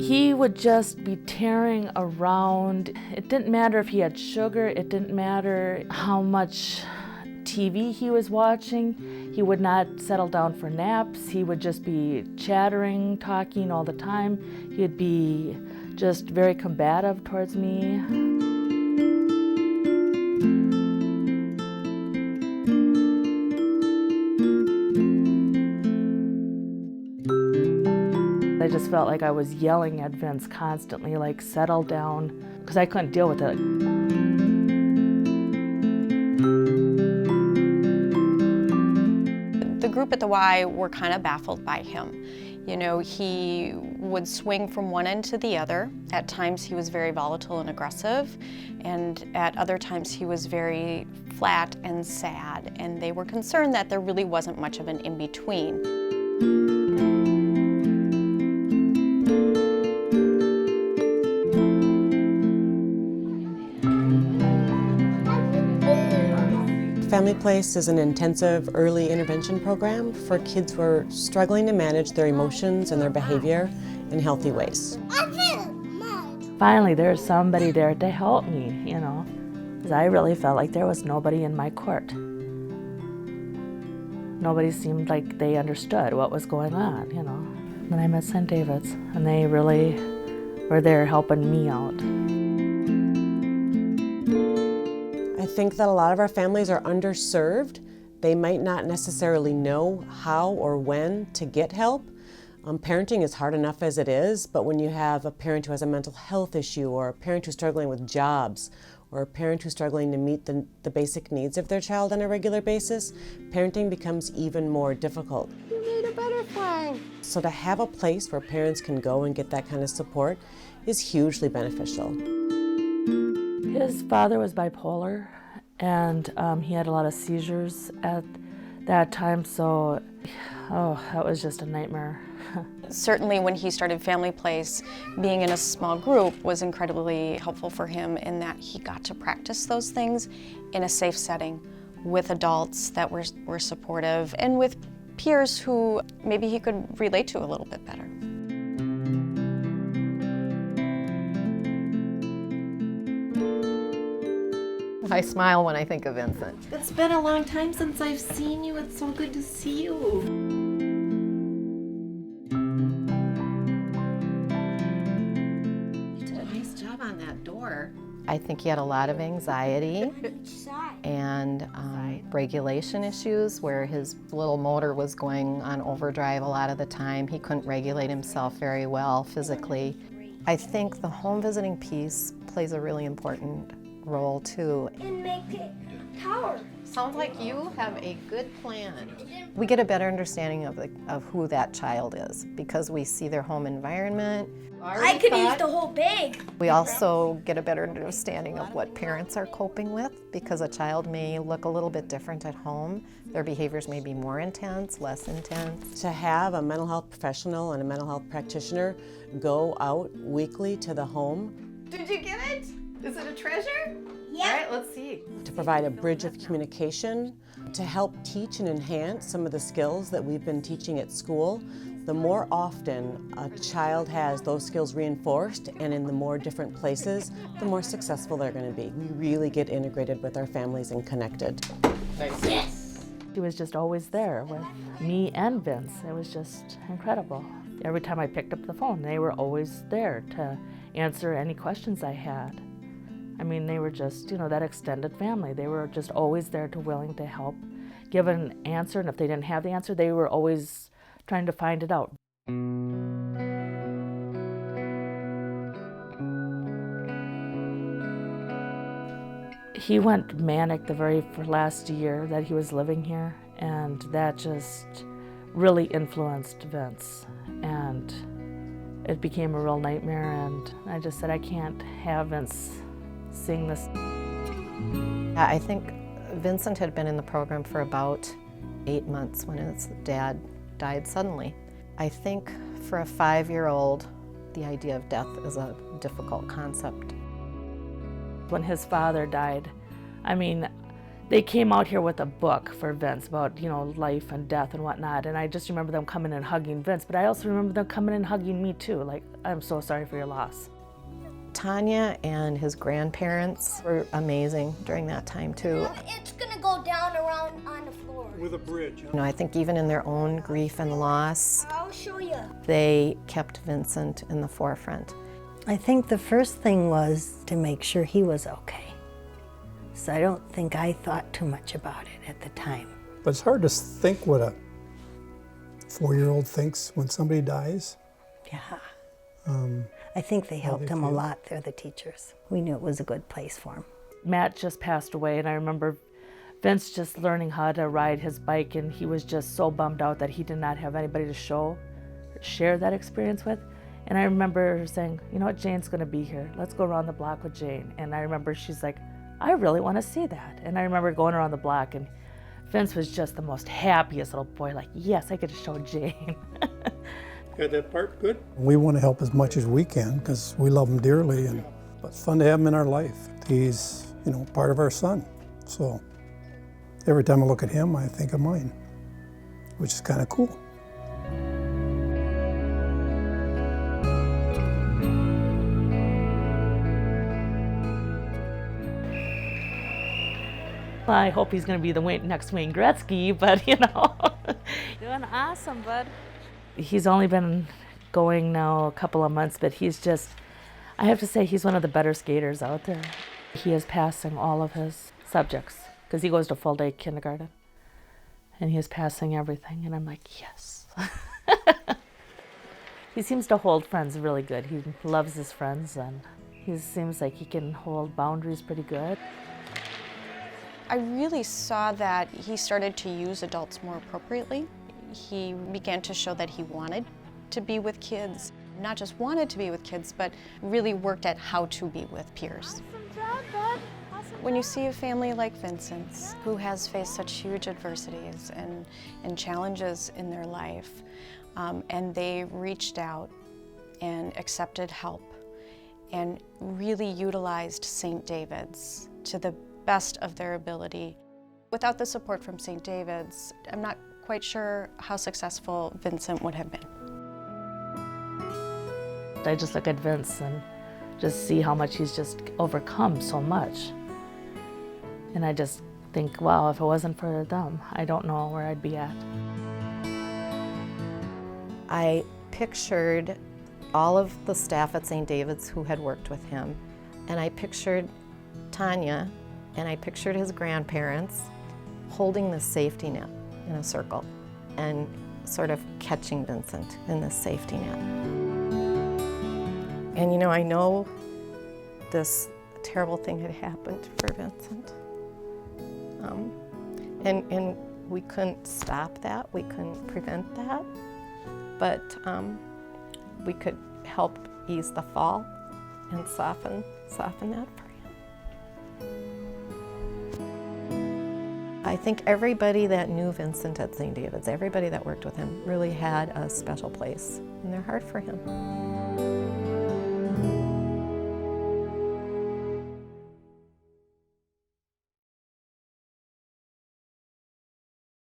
He would just be tearing around. It didn't matter if he had sugar, it didn't matter how much TV he was watching. He would not settle down for naps. He would just be chattering, talking all the time. He'd be just very combative towards me. I just felt like I was yelling at Vince constantly, like, settle down, because I couldn't deal with it. The group at the Y were kind of baffled by him. You know, he would swing from one end to the other. At times he was very volatile and aggressive, and at other times he was very flat and sad, and they were concerned that there really wasn't much of an in-between. Family Place is an intensive early intervention program for kids who are struggling to manage their emotions and their behavior in healthy ways. Finally, there's somebody there to help me, you know, because I really felt like there was nobody in my court. Nobody seemed like they understood what was going on, you know. Then I met St. David's, and they really were there helping me out. I think that a lot of our families are underserved. They might not necessarily know how or when to get help. Parenting is hard enough as it is, but when you have a parent who has a mental health issue, or a parent who's struggling with jobs, or a parent who's struggling to meet the basic needs of their child on a regular basis, parenting becomes even more difficult. You made a butterfly. So to have a place where parents can go and get that kind of support is hugely beneficial. His father was bipolar, and he had a lot of seizures at that time, so that was just a nightmare. Certainly when he started Family Place, being in a small group was incredibly helpful for him in that he got to practice those things in a safe setting with adults that were supportive and with peers who maybe he could relate to a little bit better. I smile when I think of Vincent. It's been a long time since I've seen you. It's so good to see you. You did a nice job on that door. I think he had a lot of anxiety and regulation issues where his little motor was going on overdrive a lot of the time. He couldn't regulate himself very well physically. I think the home visiting piece plays a really important role too. And make it tower. Sounds like you have a good plan. We get a better understanding of who that child is because we see their home environment. I could use the whole bag. We also get a better understanding of what parents are coping with because a child may look a little bit different at home. Their behaviors may be more intense, less intense. To have a mental health professional and a mental health practitioner go out weekly to the home. Did you get it? Is it a treasure? Yeah. All right, let's see. To provide a bridge of communication, to help teach and enhance some of the skills that we've been teaching at school. The more often a child has those skills reinforced and in the more different places, the more successful they're going to be. We really get integrated with our families and connected. Nice. Yes. He was just always there with me and Vince. It was just incredible. Every time I picked up the phone, they were always there to answer any questions I had. I mean, they were just, you know, that extended family. They were just always there to willing to help, give an answer, and if they didn't have the answer, they were always trying to find it out. He went manic the very last year that he was living here, and that just really influenced Vince. And it became a real nightmare, and I just said, I can't have Vince sing this. I think Vincent had been in the program for about 8 months when his dad died suddenly. I think for a 5-year-old, the idea of death is a difficult concept. When his father died, I mean, they came out here with a book for Vince about, life and death and whatnot. And I just remember them coming and hugging Vince, but I also remember them coming and hugging me too. Like, I'm so sorry for your loss. Tanya and his grandparents were amazing during that time too. It's gonna go down around on the floor. With a bridge. I think even in their own grief and loss, I'll show you. they kept Vincent in the forefront. I think the first thing was to make sure he was okay. So I don't think I thought too much about it at the time. But it's hard to think what a 4-year-old thinks when somebody dies. Yeah. I think they helped him a feel. lot. They're the teachers. We knew it was a good place for him. Matt just passed away, and I remember Vince just learning how to ride his bike, and he was just so bummed out that he did not have anybody to share that experience with. And I remember her saying, you know what, Jane's gonna be here. Let's go around the block with Jane. And I remember she's like, I really wanna see that. And I remember going around the block, and Vince was just the most happiest little boy, like, yes, I get to show Jane. Got that part good? We want to help as much as we can because we love him dearly, but it's fun to have him in our life. He's, part of our son. So every time I look at him, I think of mine, which is kind of cool. I hope he's gonna be the next Wayne Gretzky, but doing awesome, bud. He's only been going now a couple of months, but I have to say, he's one of the better skaters out there. He is passing all of his subjects because he goes to full day kindergarten, and he is passing everything, and I'm like, yes. He seems to hold friends really good. He loves his friends, and he seems like he can hold boundaries pretty good. I really saw that he started to use adults more appropriately. He began to show that he wanted to be with kids, not just wanted to be with kids, but really worked at how to be with peers. When you see a family like Vincent's, who has faced such huge adversities and challenges in their life, and they reached out and accepted help and really utilized St. David's to the best of their ability. Without the support from St. David's, I'm not quite sure how successful Vincent would have been. I just look at Vince and just see how much he's just overcome so much. And I just think, wow, if it wasn't for them, I don't know where I'd be at. I pictured all of the staff at St. David's who had worked with him, and I pictured Tanya, and I pictured his grandparents holding the safety net in a circle and sort of catching Vincent in this safety net. And I know this terrible thing had happened for Vincent. And we couldn't stop that, we couldn't prevent that, but we could help ease the fall and soften that for him. I think everybody that knew Vincent at St. David's, everybody that worked with him, really had a special place in their heart for him.